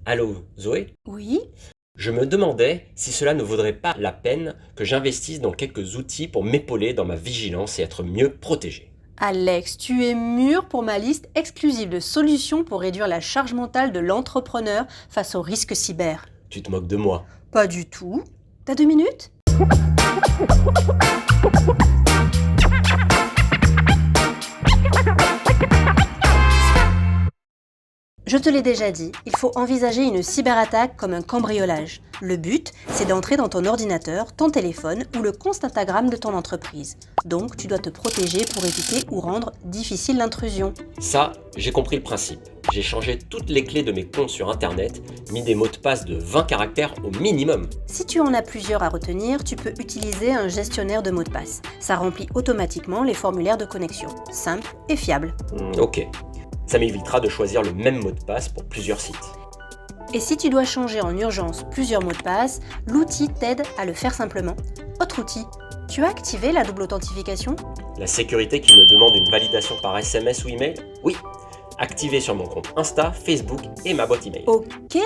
Allô, Zoé? Oui? Je me demandais si cela ne vaudrait pas la peine que j'investisse dans quelques outils pour m'épauler dans ma vigilance et être mieux protégé. Alex, tu es mûr pour ma liste exclusive de solutions pour réduire la charge mentale de l'entrepreneur face aux risques cyber. Tu te moques de moi. Pas du tout. T'as 2 minutes? Je te l'ai déjà dit, il faut envisager une cyberattaque comme un cambriolage. Le but, c'est d'entrer dans ton ordinateur, ton téléphone ou le compte Instagram de ton entreprise. Donc, tu dois te protéger pour éviter ou rendre difficile l'intrusion. Ça, j'ai compris le principe. J'ai changé toutes les clés de mes comptes sur Internet, mis des mots de passe de 20 caractères au minimum. Si tu en as plusieurs à retenir, tu peux utiliser un gestionnaire de mots de passe. Ça remplit automatiquement les formulaires de connexion. Simple et fiable. Ok. Ça m'évitera de choisir le même mot de passe pour plusieurs sites. Et si tu dois changer en urgence plusieurs mots de passe, l'outil t'aide à le faire simplement. Autre outil, tu as activé la double authentification? La sécurité qui me demande une validation par SMS ou email? Oui. Activé sur mon compte Insta, Facebook et ma boîte email. Ok,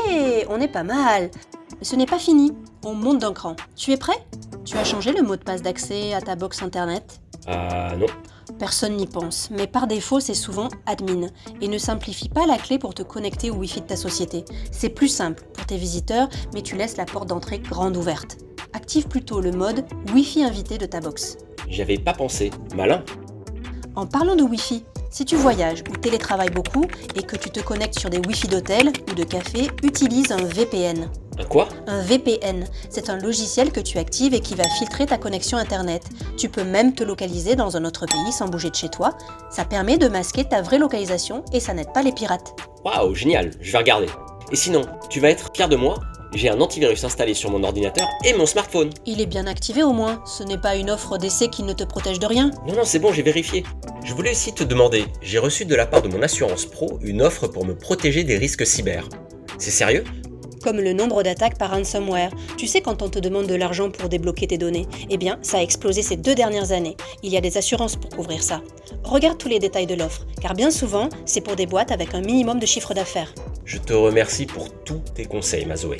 on est pas mal. Mais ce n'est pas fini, on monte d'un cran. Tu es prêt? Tu as changé le mot de passe d'accès à ta box internet? Ah non. Personne n'y pense, mais par défaut c'est souvent admin et ne simplifie pas la clé pour te connecter au Wi-Fi de ta société. C'est plus simple pour tes visiteurs, mais tu laisses la porte d'entrée grande ouverte. Active plutôt le mode Wi-Fi invité de ta box. J'y avais pas pensé. Malin. En parlant de Wi-Fi, si tu voyages ou télétravailles beaucoup et que tu te connectes sur des Wi-Fi d'hôtel ou de café, utilise un VPN. Un quoi? Un VPN, c'est un logiciel que tu actives et qui va filtrer ta connexion Internet. Tu peux même te localiser dans un autre pays sans bouger de chez toi. Ça permet de masquer ta vraie localisation et ça n'aide pas les pirates. Waouh, génial, je vais regarder. Et sinon, tu vas être fier de moi? J'ai un antivirus installé sur mon ordinateur et mon smartphone. Il est bien activé au moins, ce n'est pas une offre d'essai qui ne te protège de rien. Non, c'est bon, j'ai vérifié. Je voulais aussi te demander, j'ai reçu de la part de mon assurance pro une offre pour me protéger des risques cyber. C'est sérieux? Comme le nombre d'attaques par ransomware. Tu sais quand on te demande de l'argent pour débloquer tes données? Eh bien, ça a explosé ces 2 dernières années. Il y a des assurances pour couvrir ça. Regarde tous les détails de l'offre, car bien souvent, c'est pour des boîtes avec un minimum de chiffre d'affaires. Je te remercie pour tous tes conseils, ma Zoé.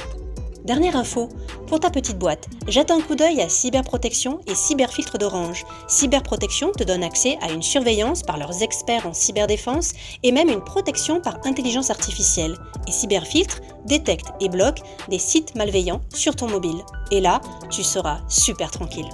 Dernière info, pour ta petite boîte, jette un coup d'œil à Cyberprotection et Cyberfiltre d'Orange. Cyberprotection te donne accès à une surveillance par leurs experts en cyberdéfense et même une protection par intelligence artificielle. Et Cyberfiltre détecte et bloque des sites malveillants sur ton mobile. Et là, tu seras super tranquille.